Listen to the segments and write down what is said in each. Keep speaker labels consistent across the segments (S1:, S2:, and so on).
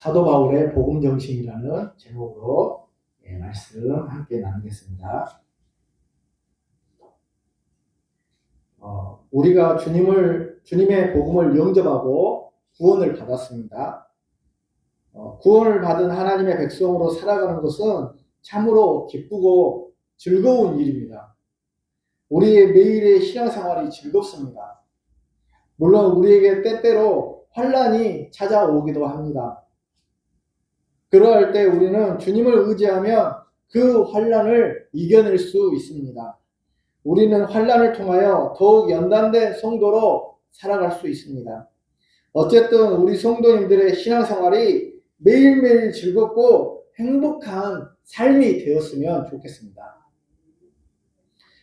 S1: 사도 바울의 복음 정신이라는 제목으로 말씀 함께 나누겠습니다. 우리가 주님의 복음을 영접하고 구원을 받았습니다. 구원을 받은 하나님의 백성으로 살아가는 것은 참으로 기쁘고 즐거운 일입니다. 우리의 매일의 신앙생활이 즐겁습니다. 물론 우리에게 때때로 환난이 찾아오기도 합니다. 그러할 때 우리는 주님을 의지하면 그 환난을 이겨낼 수 있습니다. 우리는 환난을 통하여 더욱 연단된 성도로 살아갈 수 있습니다. 어쨌든 우리 성도님들의 신앙생활이 매일매일 즐겁고 행복한 삶이 되었으면 좋겠습니다.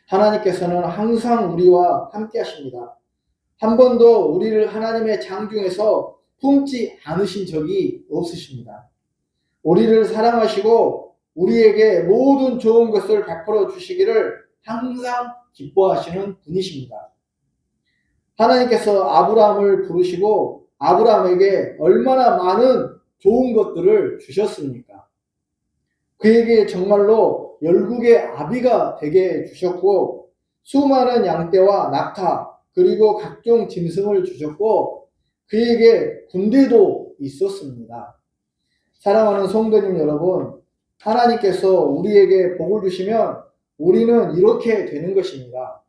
S1: 하나님께서는 항상 우리와 함께 하십니다. 한 번도 우리를 하나님의 장중에서 품지 않으신 적이 없으십니다. 우리를 사랑하시고 우리에게 모든 좋은 것을 베풀어 주시기를 항상 기뻐하시는 분이십니다. 하나님께서 아브라함을 부르시고 아브라함에게 얼마나 많은 좋은 것들을 주셨습니까? 그에게 정말로 열국의 아비가 되게 주셨고 수많은 양떼와 낙타 그리고 각종 짐승을 주셨고 그에게 군대도 있었습니다. 사랑하는 성도님 여러분, 하나님께서 우리에게 복을 주시면 우리는 이렇게 되는 것입니다.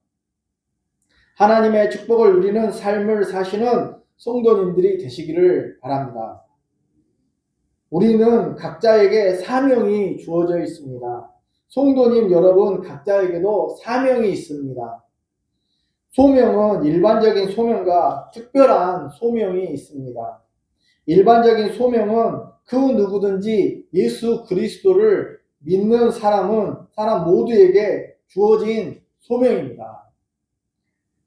S1: 하나님의 축복을 누리는 삶을 사시는 성도님들이 되시기를 바랍니다. 우리는 각자에게 사명이 주어져 있습니다. 성도님 여러분 각자에게도 사명이 있습니다. 소명은 일반적인 소명과 특별한 소명이 있습니다. 일반적인 소명은 그 누구든지 예수 그리스도를 믿는 사람 모두에게 주어진 소명입니다.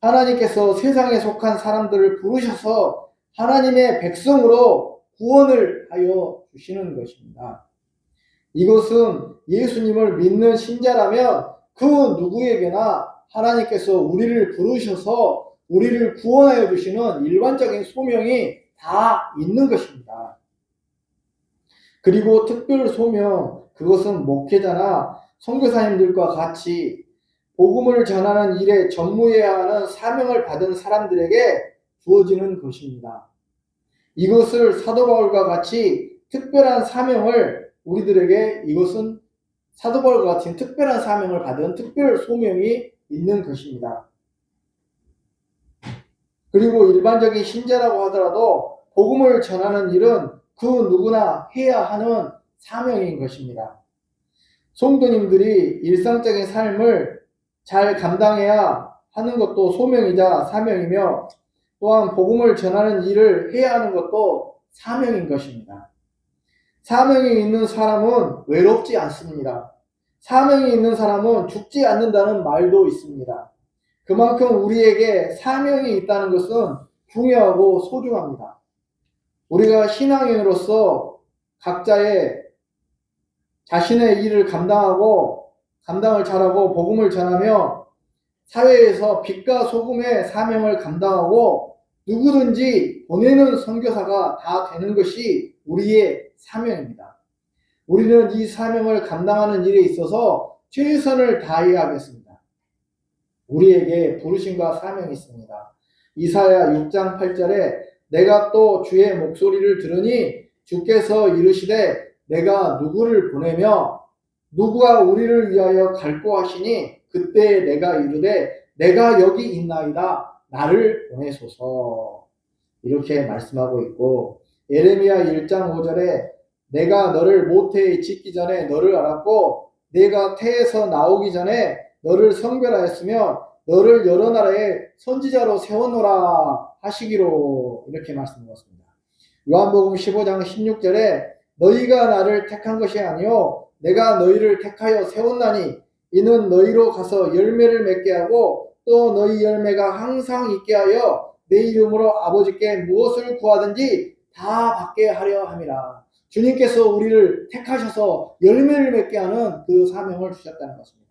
S1: 하나님께서 세상에 속한 사람들을 부르셔서 하나님의 백성으로 구원을 하여 주시는 것입니다. 이것은 예수님을 믿는 신자라면 그 누구에게나 하나님께서 우리를 부르셔서 우리를 구원하여 주시는 일반적인 소명이 다 있는 것입니다. 그리고 특별 소명, 그것은 목회자나 선교사님들과 같이 복음을 전하는 일에 전무해야 하는 사명을 받은 사람들에게 주어지는 것입니다. 이것을 사도 바울과 같이 특별한 사명을 우리들에게 이것은 사도 바울과 같은 특별한 사명을 받은 특별 소명이 있는 것입니다. 그리고 일반적인 신자라고 하더라도 복음을 전하는 일은 그 누구나 해야 하는 사명인 것입니다. 성도님들이 일상적인 삶을 잘 감당해야 하는 것도 소명이자 사명이며 또한 복음을 전하는 일을 해야 하는 것도 사명인 것입니다. 사명이 있는 사람은 외롭지 않습니다. 사명이 있는 사람은 죽지 않는다는 말도 있습니다. 그만큼 우리에게 사명이 있다는 것은 중요하고 소중합니다. 우리가 신앙인으로서 각자의 자신의 일을 감당을 잘하고 복음을 전하며 사회에서 빛과 소금의 사명을 감당하고 누구든지 보내는 선교사가 다 되는 것이 우리의 사명입니다. 우리는 이 사명을 감당하는 일에 있어서 최선을 다해야 하겠습니다. 우리에게 부르심과 사명이 있습니다. 이사야 6장 8절에 내가 또 주의 목소리를 들으니 주께서 이르시되 내가 누구를 보내며 누구가 우리를 위하여 갈고 하시니 그때 내가 이르되 내가 여기 있나이다 나를 보내소서 이렇게 말씀하고 있고 예레미야 1장 5절에 내가 너를 모태에 짓기 전에 너를 알았고 내가 태에서 나오기 전에 너를 성별하였으며 너를 여러 나라의 선지자로 세웠노라 하시기로 이렇게 말씀하셨습니다. 요한복음 15장 16절에 너희가 나를 택한 것이 아니요 내가 너희를 택하여 세웠나니 이는 너희로 가서 열매를 맺게 하고 또 너희 열매가 항상 있게 하여 내 이름으로 아버지께 무엇을 구하든지 다 받게 하려 함이라. 주님께서 우리를 택하셔서 열매를 맺게 하는 그 사명을 주셨다는 것입니다.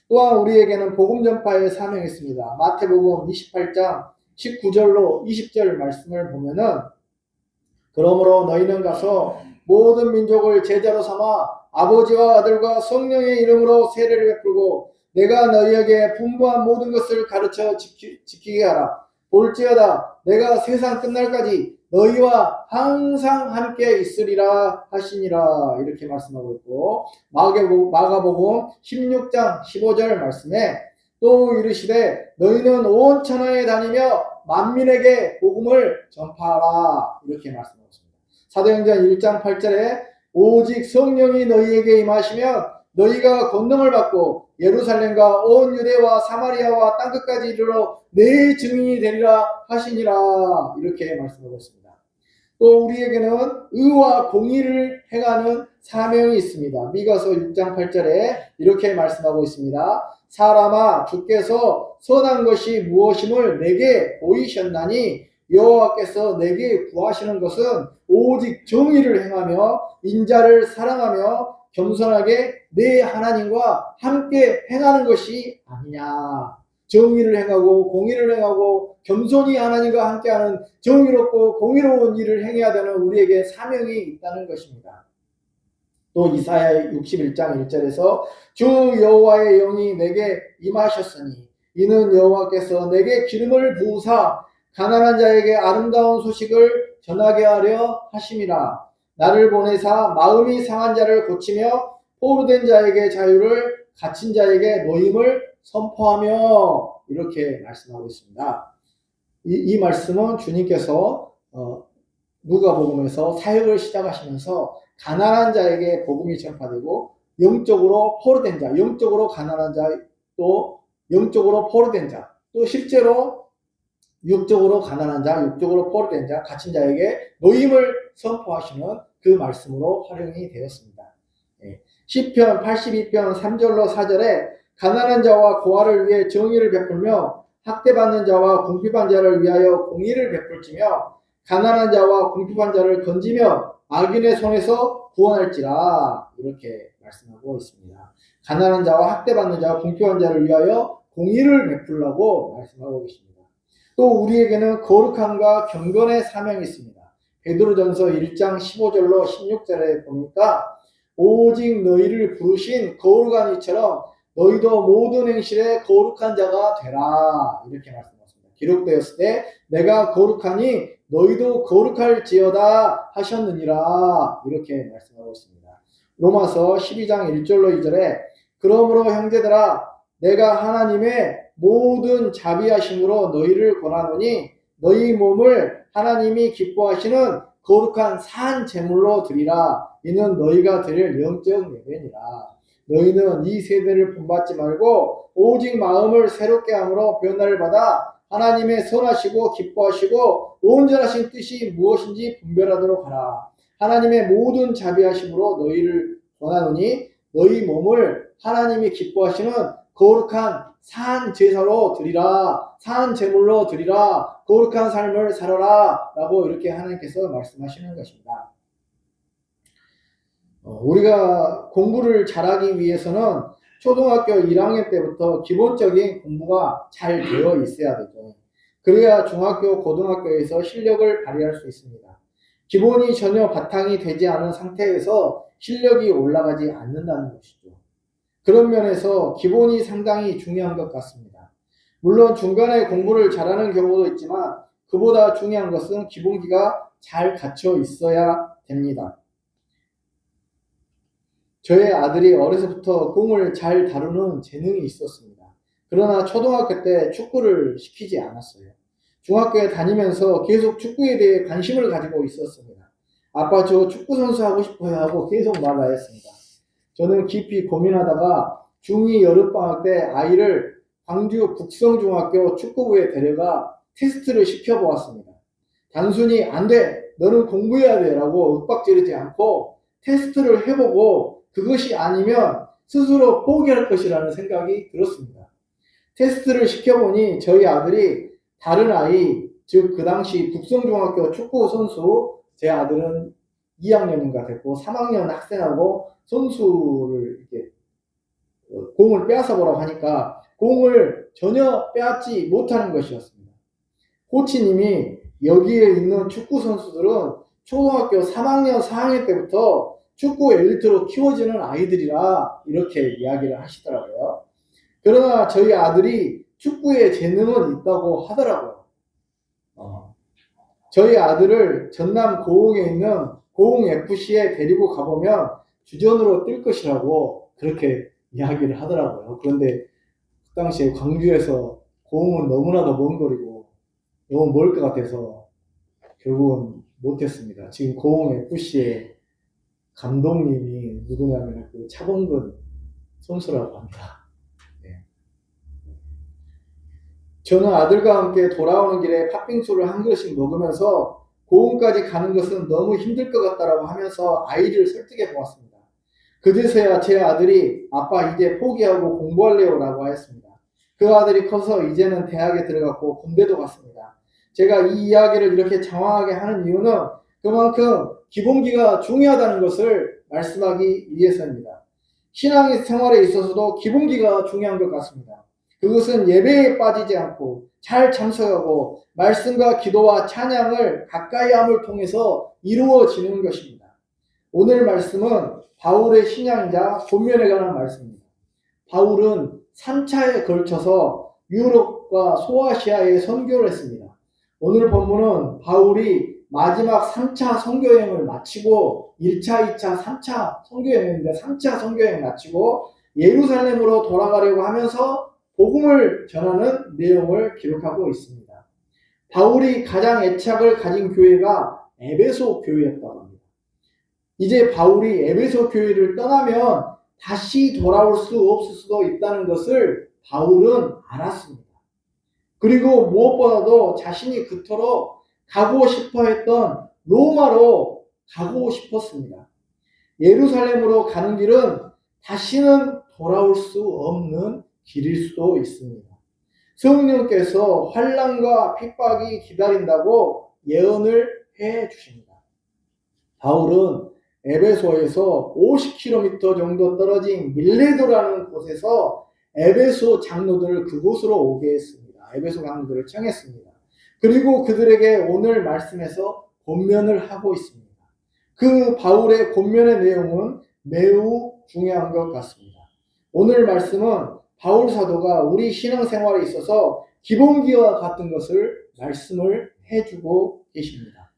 S1: 또한 우리에게는 복음 전파의 사명이 있습니다. 마태복음 28장 19절로 20절 말씀을 보면은 그러므로 너희는 가서 모든 민족을 제자로 삼아 아버지와 아들과 성령의 이름으로 세례를 베풀고 내가 너희에게 분부한 모든 것을 가르쳐 지키게 하라. 볼지어다 내가 세상 끝날까지 너희와 항상 함께 있으리라 하시니라. 이렇게 말씀하고 있고, 마가복음 16장 15절 말씀에 또 이르시되 너희는 온 천하에 다니며 만민에게 복음을 전파하라. 이렇게 말씀하고 있습니다. 사도행전 1장 8절에 오직 성령이 너희에게 임하시면 너희가 권능을 받고 예루살렘과 온 유대와 사마리아와 땅끝까지 이르러 내 증인이 되리라 하시니라. 이렇게 말씀하고 있습니다. 또 우리에게는 의와 공의를 행하는 사명이 있습니다. 미가서 6장 8절에 이렇게 말씀하고 있습니다. 사람아 주께서 선한 것이 무엇임을 내게 보이셨나니 여호와께서 내게 구하시는 것은 오직 정의를 행하며 인자를 사랑하며 겸손하게 내 하나님과 함께 행하는 것이 아니냐. 정의를 행하고 공의를 행하고 겸손히 하나님과 함께하는 정의롭고 공의로운 일을 행해야 되는 우리에게 사명이 있다는 것입니다. 또 이사야 61장 1절에서 주 여호와의 영이 내게 임하셨으니 이는 여호와께서 내게 기름을 부으사 가난한 자에게 아름다운 소식을 전하게 하려 하심이라. 나를 보내사 마음이 상한 자를 고치며 포로된 자에게 자유를 갇힌 자에게 노임을 선포하며 이렇게 말씀하고 있습니다. 이 말씀은 주님께서 누가복음에서 사역을 시작하시면서 가난한 자에게 복음이 전파되고 영적으로 포로된 자, 영적으로 가난한 자, 또 영적으로 포로된 자, 또 실제로 육적으로 가난한 자, 육적으로 포로된 자, 갇힌 자에게 노임을 선포하시는 그 말씀으로 활용이 되었습니다. 시편 82편 3절로 4절에 가난한 자와 고아를 위해 정의를 베풀며 학대받는 자와 궁핍한 자를 위하여 공의를 베풀지며 가난한 자와 궁핍한 자를 건지며 악인의 손에서 구원할지라. 이렇게 말씀하고 있습니다. 가난한 자와 학대받는 자와 궁핍한 자를 위하여 공의를 베풀라고 말씀하고 계십니다. 또 우리에게는 거룩함과 경건의 사명이 있습니다. 베드로전서 1장 15절로 16절에 보니까 오직 너희를 부르신 거룩한 이처럼 너희도 모든 행실에 거룩한 자가 되라. 이렇게 말씀하셨습니다. 기록되었을 때 내가 거룩하니 너희도 거룩할지어다 하셨느니라. 이렇게 말씀하고 있습니다. 로마서 12장 1절로 2절에 그러므로 형제들아 내가 하나님의 모든 자비하심으로 너희를 권하노니 너희 몸을 하나님이 기뻐하시는 거룩한 산 제물로 드리라. 이는 너희가 드릴 영적 예배니라. 너희는 이 세대를 본받지 말고 오직 마음을 새롭게 함으로 변화를 받아 하나님의 선하시고 기뻐하시고 온전하신 뜻이 무엇인지 분별하도록 하라. 하나님의 모든 자비하심으로 너희를 권하노니 너희 몸을 하나님이 기뻐하시는 거룩한 산 제사로 드리라. 산 제물로 드리라. 거룩한 삶을 살아라. 라고 이렇게 하나님께서 말씀하시는 것입니다. 우리가 공부를 잘하기 위해서는 초등학교 1학년 때부터 기본적인 공부가 잘 되어 있어야 되죠. 그래야 중학교, 고등학교에서 실력을 발휘할 수 있습니다. 기본이 전혀 바탕이 되지 않은 상태에서 실력이 올라가지 않는다는 것이죠. 그런 면에서 기본이 상당히 중요한 것 같습니다. 물론 중간에 공부를 잘하는 경우도 있지만 그보다 중요한 것은 기본기가 잘 갖춰 있어야 됩니다. 저의 아들이 어려서부터 공을 잘 다루는 재능이 있었습니다. 그러나 초등학교 때 축구를 시키지 않았어요. 중학교에 다니면서 계속 축구에 대해 관심을 가지고 있었습니다. 아빠 저 축구 선수 하고 싶어요 하고 계속 말하였습니다. 저는 깊이 고민하다가 중2 여름방학 때 아이를 광주 북성중학교 축구부에 데려가 테스트를 시켜보았습니다. 단순히 안 돼! 너는 공부해야 돼! 라고 윽박지르지 않고 테스트를 해보고 그것이 아니면 스스로 포기할 것이라는 생각이 들었습니다. 테스트를 시켜보니 저희 아들이 다른 아이, 즉 그 당시 북성중학교 축구 선수, 제 아들은 2학년인가 됐고 3학년 학생하고 선수를 이렇게 공을 빼앗아 보라고 하니까 공을 전혀 빼앗지 못하는 것이었습니다. 코치님이 여기에 있는 축구 선수들은 초등학교 3학년, 4학년 때부터 축구 엘리트로 키워지는 아이들이라 이렇게 이야기를 하시더라고요. 그러나 저희 아들이 축구에 재능은 있다고 하더라고요. 저희 아들을 전남 고흥에 있는 고흥 FC에 데리고 가보면 주전으로 뛸 것이라고 그렇게 이야기를 하더라고요. 그런데 그 당시에 광주에서 고흥은 너무나도 먼 거리고 너무 멀 것 같아서 결국은 못했습니다. 지금 고흥 FC의 감독님이 누구냐면 그 차범근 선수라고 합니다. 네. 저는 아들과 함께 돌아오는 길에 팥빙수를 한 그릇씩 먹으면서 고흥까지 가는 것은 너무 힘들 것 같다라고 하면서 아이를 설득해 보았습니다. 그제서야 제 아들이 아빠 이제 포기하고 공부할래요 라고 하였습니다. 그 아들이 커서 이제는 대학에 들어갔고 군대도 갔습니다. 제가 이 이야기를 이렇게 장황하게 하는 이유는 그만큼 기본기가 중요하다는 것을 말씀하기 위해서입니다. 신앙 생활에 있어서도 기본기가 중요한 것 같습니다. 그것은 예배에 빠지지 않고 잘 참석하고 말씀과 기도와 찬양을 가까이 함을 통해서 이루어지는 것입니다. 오늘 말씀은 바울의 신앙이자 본면에 관한 말씀입니다. 바울은 3차에 걸쳐서 유럽과 소아시아에 선교를 했습니다. 오늘 본문은 바울이 마지막 3차 선교여행을 마치고 1차, 2차, 3차 선교여행인데 3차 선교여행 마치고 예루살렘으로 돌아가려고 하면서 복음을 전하는 내용을 기록하고 있습니다. 바울이 가장 애착을 가진 교회가 에베소 교회였다고 합니다. 이제 바울이 에베소 교회를 떠나면 다시 돌아올 수 없을 수도 있다는 것을 바울은 알았습니다. 그리고 무엇보다도 자신이 그토록 가고 싶어 했던 로마로 가고 싶었습니다. 예루살렘으로 가는 길은 다시는 돌아올 수 없는 길일 수도 있습니다. 성령께서 환난과 핍박이 기다린다고 예언을 해 주십니다. 바울은 에베소에서 50km 정도 떨어진 밀레도라는 곳에서 에베소 장로들을 그곳으로 오게 했습니다. 에베소 장로들을 청했습니다. 그리고 그들에게 오늘 말씀에서 권면을 하고 있습니다. 그 바울의 권면의 내용은 매우 중요한 것 같습니다. 오늘 말씀은 바울 사도가 우리 신앙생활에 있어서 기본기와 같은 것을 말씀을 해주고 계십니다.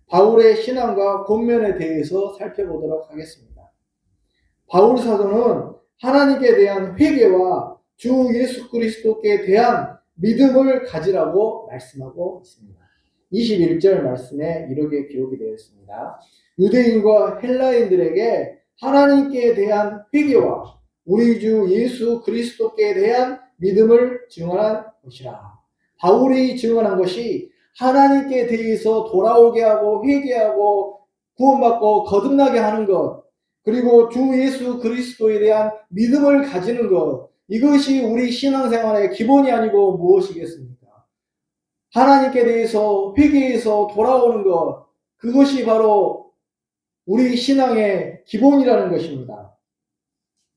S1: 바울의 신앙과 권면에 대해서 살펴보도록 하겠습니다. 바울 사도는 하나님께 대한 회개와 주 예수 그리스도께 대한 믿음을 가지라고 말씀하고 있습니다. 21절 말씀에 이렇게 기록이 되어 있습니다. 유대인과 헬라인들에게 하나님께 대한 회개와 우리 주 예수 그리스도께 대한 믿음을 증언한 것이라. 바울이 증언한 것이 하나님께 대해서 돌아오게 하고 회개하고 구원받고 거듭나게 하는 것, 그리고 주 예수 그리스도에 대한 믿음을 가지는 것, 이것이 우리 신앙생활의 기본이 아니고 무엇이겠습니까? 하나님께 대해서 회개해서 돌아오는 것, 그것이 바로 우리 신앙의 기본이라는 것입니다.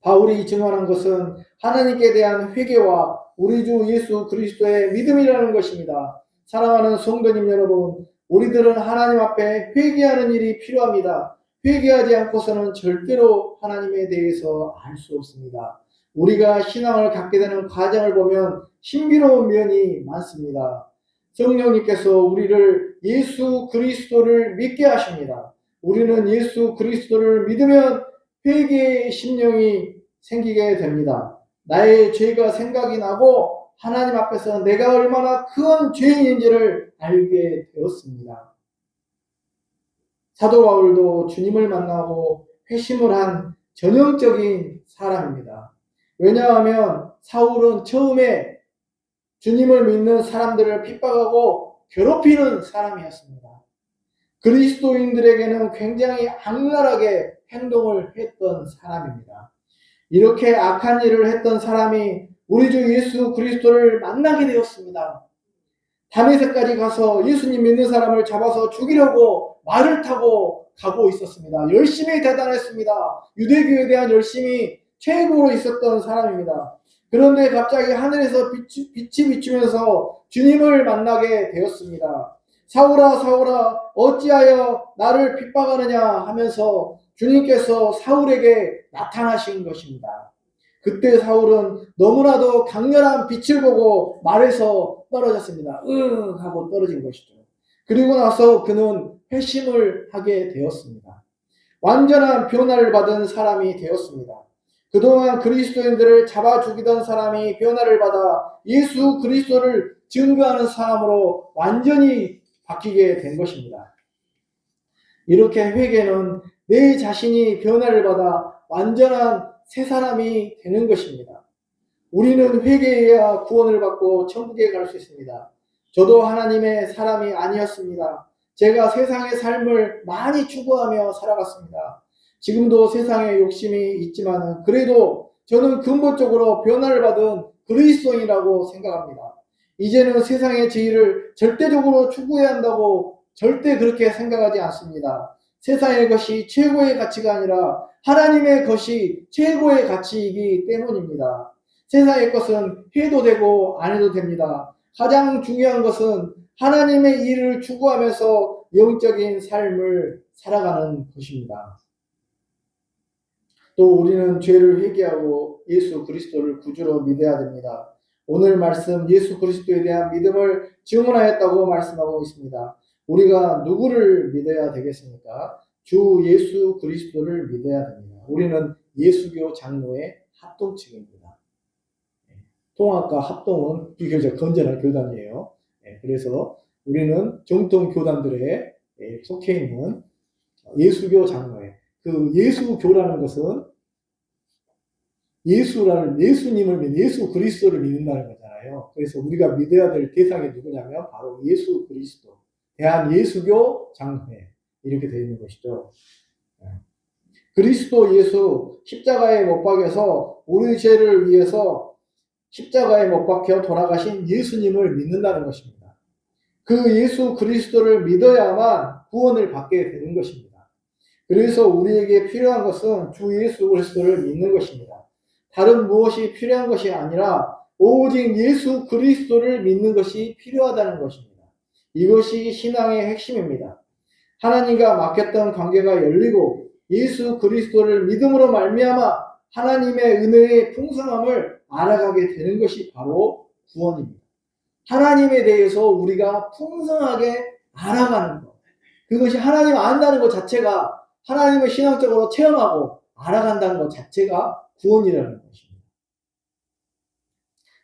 S1: 바울이 증언한 것은 하나님께 대한 회개와 우리 주 예수 그리스도의 믿음이라는 것입니다. 사랑하는 성도님 여러분, 우리들은 하나님 앞에 회개하는 일이 필요합니다. 회개하지 않고서는 절대로 하나님에 대해서 알 수 없습니다. 우리가 신앙을 갖게 되는 과정을 보면 신비로운 면이 많습니다. 성령님께서 우리를 예수 그리스도를 믿게 하십니다. 우리는 예수 그리스도를 믿으면 회개의 심령이 생기게 됩니다. 나의 죄가 생각이 나고 하나님 앞에서 내가 얼마나 큰 죄인인지를 알게 되었습니다. 사도 바울도 주님을 만나고 회심을 한 전형적인 사람입니다. 왜냐하면 사울은 처음에 주님을 믿는 사람들을 핍박하고 괴롭히는 사람이었습니다. 그리스도인들에게는 굉장히 악랄하게 행동을 했던 사람입니다. 이렇게 악한 일을 했던 사람이 우리 주 예수 그리스도를 만나게 되었습니다. 다메섹까지 가서 예수님 믿는 사람을 잡아서 죽이려고 말을 타고 가고 있었습니다. 열심히 대단했습니다. 유대교에 대한 열심이 최고로 있었던 사람입니다. 그런데 갑자기 하늘에서 빛이 비추면서 주님을 만나게 되었습니다. 사울아 사울아 어찌하여 나를 핍박하느냐 하면서 주님께서 사울에게 나타나신 것입니다. 그때 사울은 너무나도 강렬한 빛을 보고 말에서 떨어졌습니다. 하고 떨어진 것이죠. 그리고 나서 그는 회심을 하게 되었습니다. 완전한 변화를 받은 사람이 되었습니다. 그동안 그리스도인들을 잡아 죽이던 사람이 변화를 받아 예수 그리스도를 증거하는 사람으로 완전히 바뀌게 된 것입니다. 이렇게 회개는 내 자신이 변화를 받아 완전한 새 사람이 되는 것입니다. 우리는 회개해야 구원을 받고 천국에 갈 수 있습니다. 저도 하나님의 사람이 아니었습니다. 제가 세상의 삶을 많이 추구하며 살아갔습니다. 지금도 세상에 욕심이 있지만 그래도 저는 근본적으로 변화를 받은 그리스도인이라고 생각합니다. 이제는 세상의 지위를 절대적으로 추구해야 한다고 절대 그렇게 생각하지 않습니다. 세상의 것이 최고의 가치가 아니라 하나님의 것이 최고의 가치이기 때문입니다. 세상의 것은 해도 되고 안 해도 됩니다. 가장 중요한 것은 하나님의 일을 추구하면서 영적인 삶을 살아가는 것입니다. 또 우리는 죄를 회개하고 예수 그리스도를 구주로 믿어야 됩니다. 오늘 말씀 예수 그리스도에 대한 믿음을 증언하였다고 말씀하고 있습니다. 우리가 누구를 믿어야 되겠습니까? 주 예수 그리스도를 믿어야 됩니다. 우리는 예수교 장로의 합동측입니다. 통합과 합동은 비교적 건전한 교단이에요. 그래서 우리는 정통 교단들에 속해 있는 예수교 장로회. 그 예수교라는 것은 예수님을 믿는 예수 그리스도를 믿는다는 거잖아요. 그래서 우리가 믿어야 될 대상이 누구냐면 바로 예수 그리스도. 대한 예수교 장로회. 이렇게 되어 있는 것이죠. 그리스도 예수 십자가에 못 박여서 우리 죄를 위해서 십자가에 못 박혀 돌아가신 예수님을 믿는다는 것입니다. 그 예수 그리스도를 믿어야만 구원을 받게 되는 것입니다. 그래서 우리에게 필요한 것은 주 예수 그리스도를 믿는 것입니다. 다른 무엇이 필요한 것이 아니라 오직 예수 그리스도를 믿는 것이 필요하다는 것입니다. 이것이 신앙의 핵심입니다. 하나님과 맡겼던 관계가 열리고 예수 그리스도를 믿음으로 말미암아 하나님의 은혜의 풍성함을 알아가게 되는 것이 바로 구원입니다. 하나님에 대해서 우리가 풍성하게 알아가는 것. 그것이 하나님 안다는 것 자체가 하나님을 신앙적으로 체험하고 알아간다는 것 자체가 구원이라는 것입니다.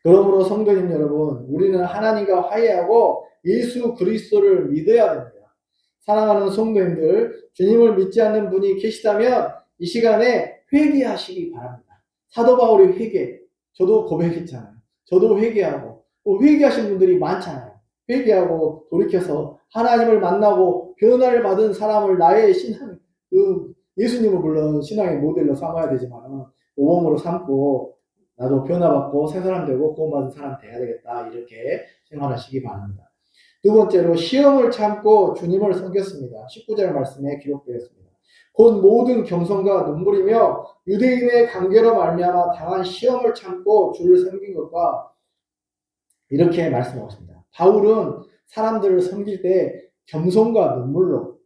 S1: 그러므로 성도님 여러분, 우리는 하나님과 화해하고 예수 그리스도를 믿어야 됩니다. 사랑하는 성도님들, 주님을 믿지 않는 분이 계시다면 이 시간에 회개하시기 바랍니다. 사도 바울이 회개, 저도 고백했잖아요. 저도 회개하고 회개하신 분들이 많잖아요. 회개하고 돌이켜서 하나님을 만나고 변화를 받은 사람을 나의 신앙, 예수님을 물론 신앙의 모델로 삼아야 되지만 모범으로 삼고 나도 변화받고 새 사람 되고 구원받은 사람 돼야 되겠다 이렇게 생각하시기 바랍니다. 두 번째로 시험을 참고 주님을 섬겼습니다. 19절 말씀에 기록되어 있습니다. 곧 모든 겸손과 눈물이며 유대인의 관계로 말미암아 당한 시험을 참고 주를 섬긴 것과 이렇게 말씀하고 있습니다. 바울은 사람들을 섬길 때 겸손과 눈물로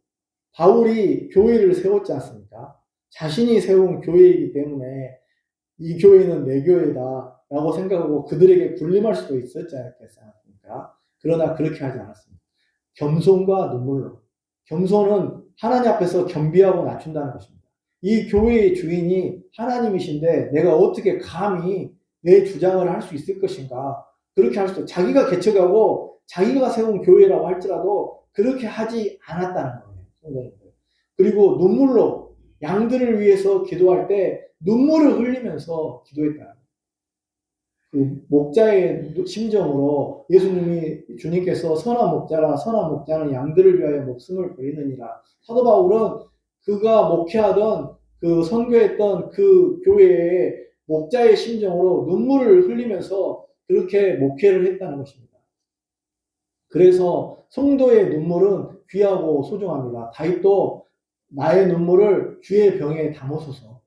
S1: 바울이 교회를 세웠지 않습니까? 자신이 세운 교회이기 때문에 이 교회는 내 교회다 라고 생각하고 그들에게 군림할 수도 있었지 않겠습니까? 그러나 그렇게 하지 않았습니다. 겸손과 눈물로. 겸손은 하나님 앞에서 겸비하고 낮춘다는 것입니다. 이 교회의 주인이 하나님이신데 내가 어떻게 감히 내 주장을 할 수 있을 것인가? 그렇게 할 수도 자기가 개척하고 자기가 세운 교회라고 할지라도 그렇게 하지 않았다는 거예요. 그리고 눈물로 양들을 위해서 기도할 때 눈물을 흘리면서 기도했다. 그 목자의 심정으로 예수님이 주님께서 선한 목자라 선한 목자는 양들을 위하여 목숨을 버리느니라. 사도 바울은 그가 목회하던 그 선교했던 그 교회의 목자의 심정으로 눈물을 흘리면서 그렇게 목회를 했다는 것입니다. 그래서 성도의 눈물은 귀하고 소중합니다. 다윗도 나의 눈물을 주의 병에 담으소서.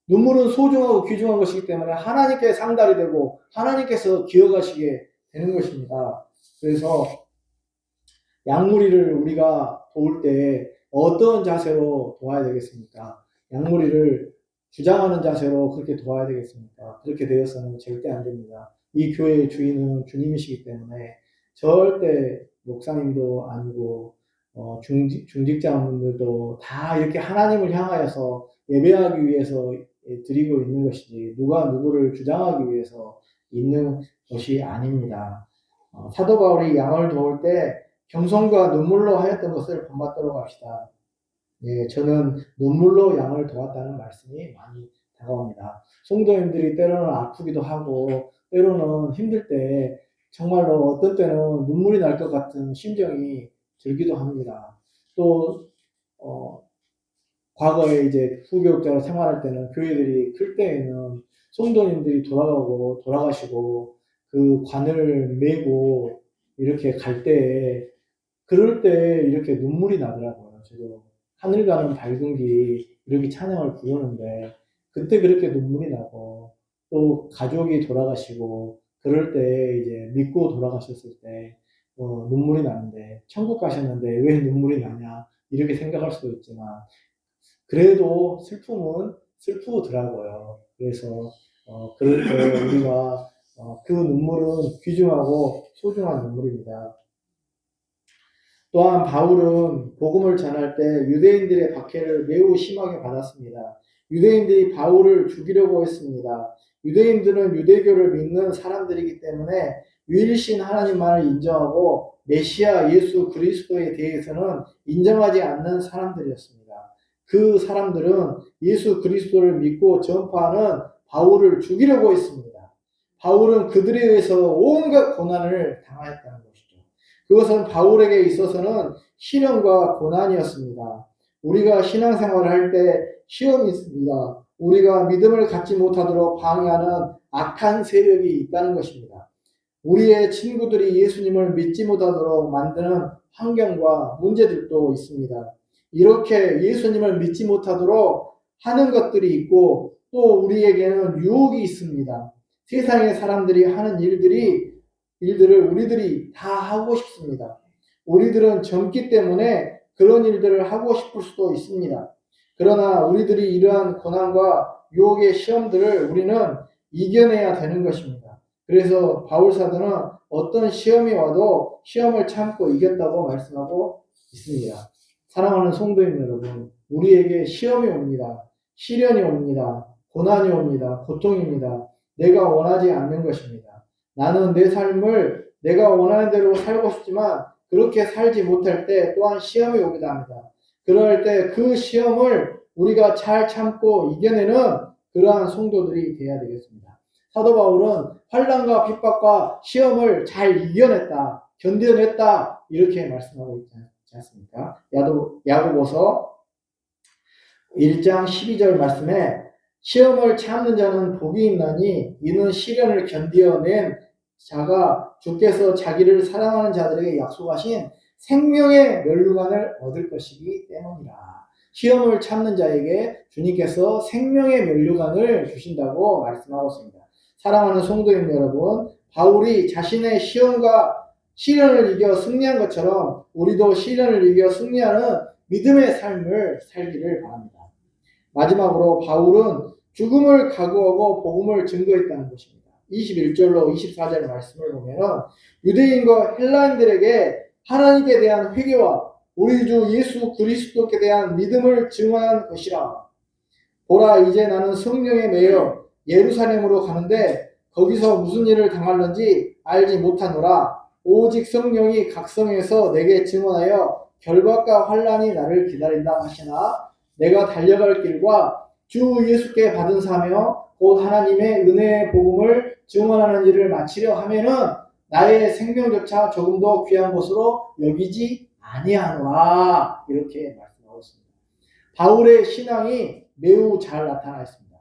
S1: 눈물은 소중하고 귀중한 것이기 때문에 하나님께 상달이 되고 하나님께서 기억하시게 되는 것입니다. 그래서 양무리를 우리가 도울 때 어떤 자세로 도와야 되겠습니까? 양무리를 주장하는 자세로 그렇게 도와야 되겠습니까? 그렇게 되어서는 절대 안 됩니다. 이 교회의 주인은 주님이시기 때문에 절대 목사님도 아니고 중직자분들도 다 이렇게 하나님을 향하여서 예배하기 위해서 드리고 있는 것이지 누가 누구를 주장하기 위해서 있는 것이 아닙니다. 사도 바울이 양을 도울 때 겸손과 눈물로 하였던 것을 본받도록 합시다. 예, 저는 눈물로 양을 도왔다는 말씀이 많이 다가옵니다. 성도님들이 때로는 아프기도 하고 때로는 힘들 때 정말로 어떤 때는 눈물이 날 것 같은 심정이 들기도 합니다. 또 과거에 이제 후교육자로 생활할 때는 교회들이 클 때에는 성도님들이 돌아가시고 그 관을 메고 이렇게 갈 때에 그럴 때 이렇게 눈물이 나더라고요. 저도 하늘 가는 밝은 길 이렇게 찬양을 부르는데 그때 그렇게 눈물이 나고 또 가족이 돌아가시고 그럴 때 이제 믿고 돌아가셨을 때 눈물이 나는데 천국 가셨는데 왜 눈물이 나냐 이렇게 생각할 수도 있지만 그래도 슬픔은 슬프더라고요. 그래서 그럴 때 우리가 그 눈물은 귀중하고 소중한 눈물입니다. 또한 바울은 복음을 전할 때 유대인들의 박해를 매우 심하게 받았습니다. 유대인들이 바울을 죽이려고 했습니다. 유대인들은 유대교를 믿는 사람들이기 때문에 유일신 하나님만을 인정하고 메시아 예수 그리스도에 대해서는 인정하지 않는 사람들이었습니다. 그 사람들은 예수 그리스도를 믿고 전파하는 바울을 죽이려고 했습니다. 바울은 그들에 의해서 온갖 고난을 당하였다는 것이죠. 그것은 바울에게 있어서는 시련과 고난이었습니다. 우리가 신앙생활을 할 때 시험이 있습니다. 우리가 믿음을 갖지 못하도록 방해하는 악한 세력이 있다는 것입니다. 우리의 친구들이 예수님을 믿지 못하도록 만드는 환경과 문제들도 있습니다. 이렇게 예수님을 믿지 못하도록 하는 것들이 있고 또 우리에게는 유혹이 있습니다. 세상의 사람들이 하는 일들을 우리들이 다 하고 싶습니다. 우리들은 젊기 때문에 그런 일들을 하고 싶을 수도 있습니다. 그러나 우리들이 이러한 고난과 유혹의 시험들을 우리는 이겨내야 되는 것입니다. 그래서 바울사도는 어떤 시험이 와도 시험을 참고 이겼다고 말씀하고 있습니다. 사랑하는 성도님 여러분, 우리에게 시험이 옵니다. 시련이 옵니다. 고난이 옵니다. 고통입니다. 내가 원하지 않는 것입니다. 나는 내 삶을 내가 원하는 대로 살고 싶지만 그렇게 살지 못할 때 또한 시험이 오기도 합니다. 그럴 때 그 시험을 우리가 잘 참고 이겨내는 그러한 성도들이 되어야 되겠습니다. 사도 바울은 환난과 핍박과 시험을 잘 이겨냈다, 견뎌냈다 이렇게 말씀하고 있지 않습니까? 야고보서 1장 12절 말씀에 시험을 참는 자는 복이 있나니 이는 시련을 견디어낸 자가 주께서 자기를 사랑하는 자들에게 약속하신 생명의 면류관을 얻을 것이기 때문이라. 시험을 참는 자에게 주님께서 생명의 면류관을 주신다고 말씀하고 있습니다. 사랑하는 성도님 여러분, 바울이 자신의 시험과 시련을 이겨 승리한 것처럼 우리도 시련을 이겨 승리하는 믿음의 삶을 살기를 바랍니다. 마지막으로 바울은 죽음을 각오하고 복음을 증거했다는 것입니다. 21절로 24절 말씀을 보면 유대인과 헬라인들에게 하나님께 대한 회개와 우리 주 예수 그리스도께 대한 믿음을 증언한 것이라. 보라, 이제 나는 성령에 매여 예루살렘으로 가는데 거기서 무슨 일을 당할는지 알지 못하노라. 오직 성령이 각성해서 내게 증언하여 결박과 환난이 나를 기다린다 하시나 내가 달려갈 길과 주 예수께 받은 사명 곧 하나님의 은혜의 복음을 증언하는 일을 마치려 하면은 나의 생명조차 조금도 귀한 것으로 여기지 아니하노라. 이렇게 말씀하고 있습니다. 바울의 신앙이 매우 잘 나타나 있습니다.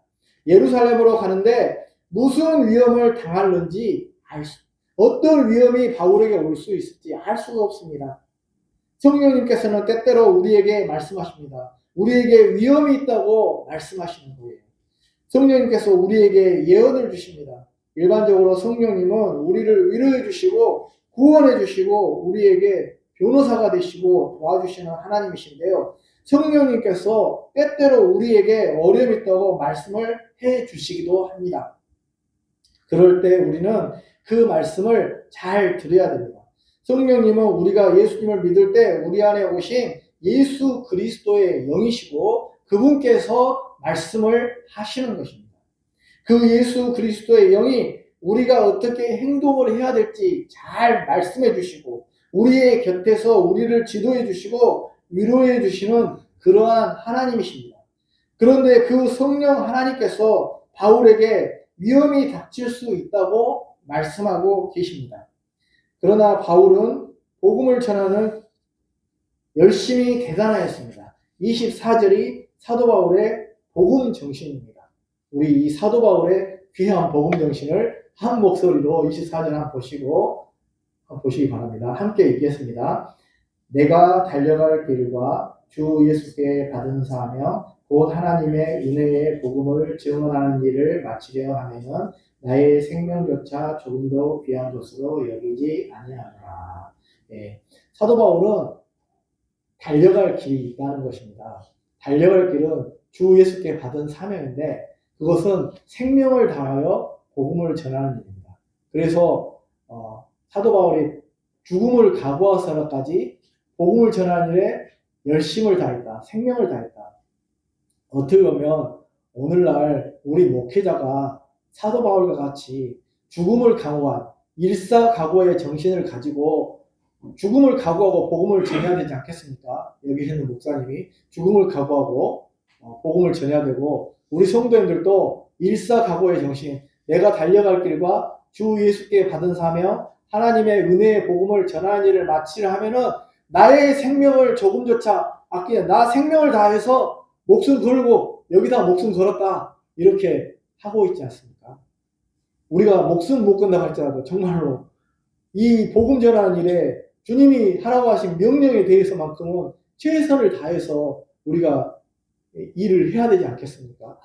S1: 예루살렘으로 가는데 무슨 위험을 당할는지 어떤 위험이 바울에게 올 수 있을지 알 수가 없습니다. 성령님께서는 때때로 우리에게 말씀하십니다. 우리에게 위험이 있다고 말씀하시는 거예요. 성령님께서 우리에게 예언을 주십니다. 일반적으로 성령님은 우리를 위로해 주시고 구원해 주시고 우리에게 변호사가 되시고 도와주시는 하나님이신데요. 성령님께서 때때로 우리에게 어려움이 있다고 말씀을 해 주시기도 합니다. 그럴 때 우리는 그 말씀을 잘 들어야 됩니다. 성령님은 우리가 예수님을 믿을 때 우리 안에 오신 예수 그리스도의 영이시고 그분께서 말씀을 하시는 것입니다. 그 예수 그리스도의 영이 우리가 어떻게 행동을 해야 될지 잘 말씀해 주시고 우리의 곁에서 우리를 지도해 주시고 위로해 주시는 그러한 하나님이십니다. 그런데 그 성령 하나님께서 바울에게 위험이 닥칠 수 있다고 말씀하고 계십니다. 그러나 바울은 복음을 전하는 열심히 대단하였습니다. 24절이 사도 바울의 복음 정신입니다. 우리 이 사도 바울의 귀한 복음 정신을 한 목소리로 24절 한번 보시기 바랍니다. 함께 읽겠습니다. 내가 달려갈 길과 주 예수께 받은 사명 곧 하나님의 은혜의 복음을 증언하는 일을 마치려 하면은 나의 생명조차 조금도 귀한 것으로 여기지 아니하노라. 사도 바울은 달려갈 길이 있다는 것입니다. 달려갈 길은 주 예수께 받은 사명인데 그것은 생명을 다하여 복음을 전하는 일입니다. 그래서 사도 바울이 죽음을 각오하서까지 복음을 전하는 일에 열심을 다했다. 생명을 다했다. 어떻게 보면 오늘날 우리 목회자가 사도 바울과 같이 죽음을 각오한 일사각오의 정신을 가지고 죽음을 각오하고 복음을 전해야 되지 않겠습니까? 여기 있는 목사님이 죽음을 각오하고 복음을 전해야 되고 우리 성도님들도 일사각오의 정신, 내가 달려갈 길과 주 예수께 받은 사명, 하나님의 은혜의 복음을 전하는 일을 마치려 하면은 나의 생명을 조금조차 아끼는 나 생명을 다해서 목숨 걸고 여기다 목숨 걸었다 이렇게 하고 있지 않습니까? 우리가 목숨 못 건다고 할지라도 정말로 이 복음 전하는 일에 주님이 하라고 하신 명령에 대해서만큼은 최선을 다해서 우리가 일을 해야 되지 않겠습니까?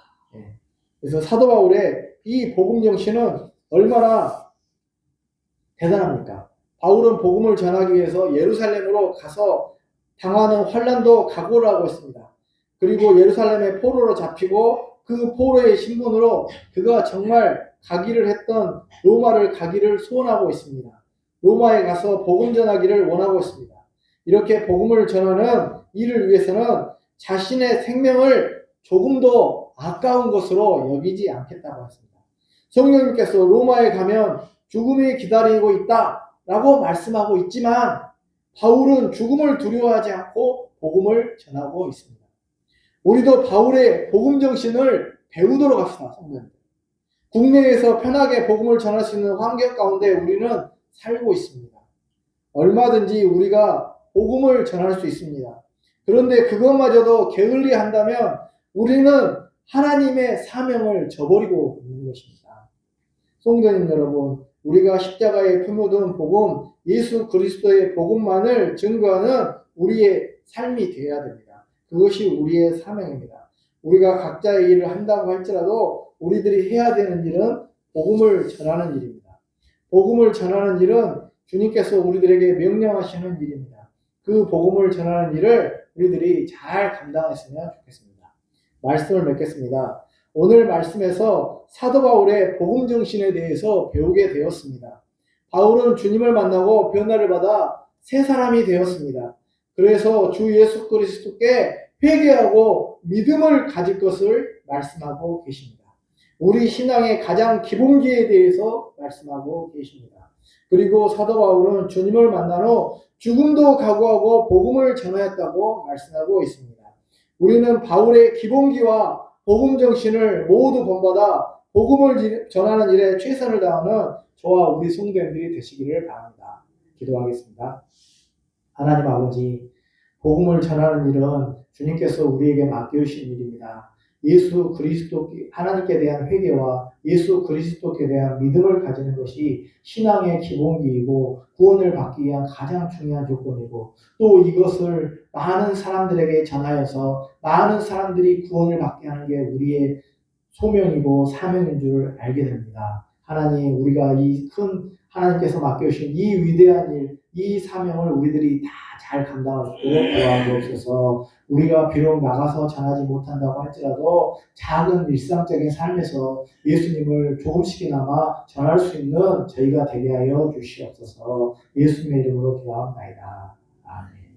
S1: 그래서 사도 바울의 이 복음 정신은 얼마나 대단합니까? 바울은 복음을 전하기 위해서 예루살렘으로 가서 당하는 환난도 각오를 하고 있습니다. 그리고 예루살렘에 포로로 잡히고 그 포로의 신분으로 그가 정말 가기를 했던 로마를 가기를 소원하고 있습니다. 로마에 가서 복음 전하기를 원하고 있습니다. 이렇게 복음을 전하는 일을 위해서는 자신의 생명을 조금도 아까운 것으로 여기지 않겠다고 했습니다. 성령님께서 로마에 가면 죽음이 기다리고 있다라고 말씀하고 있지만 바울은 죽음을 두려워하지 않고 복음을 전하고 있습니다. 우리도 바울의 복음 정신을 배우도록 합시다. 성도님들. 국내에서 편하게 복음을 전할 수 있는 환경 가운데 우리는 살고 있습니다. 얼마든지 우리가 복음을 전할 수 있습니다. 그런데 그것마저도 게을리 한다면 우리는 하나님의 사명을 저버리고 있는 것입니다. 성도님 여러분, 우리가 십자가에 품어둔 복음, 예수 그리스도의 복음만을 증거하는 우리의 삶이 되어야 됩니다. 그것이 우리의 사명입니다. 우리가 각자의 일을 한다고 할지라도 우리들이 해야 되는 일은 복음을 전하는 일입니다. 복음을 전하는 일은 주님께서 우리들에게 명령하시는 일입니다. 그 복음을 전하는 일을 우리들이 잘 감당했으면 좋겠습니다. 말씀을 맺겠습니다. 오늘 말씀에서 사도 바울의 복음 정신에 대해서 배우게 되었습니다. 바울은 주님을 만나고 변화를 받아 새 사람이 되었습니다. 그래서 주 예수 그리스도께 회개하고 믿음을 가질 것을 말씀하고 계십니다. 우리 신앙의 가장 기본기에 대해서 말씀하고 계십니다. 그리고 사도 바울은 주님을 만난 후 죽음도 각오하고 복음을 전하였다고 말씀하고 있습니다. 우리는 바울의 기본기와 복음 정신을 모두 본받아 복음을 전하는 일에 최선을 다하는 저와 우리 성도님들이 되시기를 바랍니다. 기도하겠습니다. 하나님 아버지, 복음을 전하는 일은 주님께서 우리에게 맡겨주신 일입니다. 예수 그리스도 하나님께 대한 회개와 예수 그리스도께 대한 믿음을 가지는 것이 신앙의 기본기이고 구원을 받기 위한 가장 중요한 조건이고 또 이것을 많은 사람들에게 전하여서 많은 사람들이 구원을 받게 하는 게 우리의 소명이고 사명인 줄 알게 됩니다. 하나님, 우리가 이 큰 하나님께서 맡겨주신 이 위대한 일 이 사명을 우리들이 다 잘 감당할 수 있도록 도와주옵소서. 우리가 비록 나가서 전하지 못한다고 할지라도 작은 일상적인 삶에서 예수님을 조금씩이나마 전할 수 있는 저희가 되게 하여 주시옵소서. 예수님의 이름으로 기도합니다. 아멘.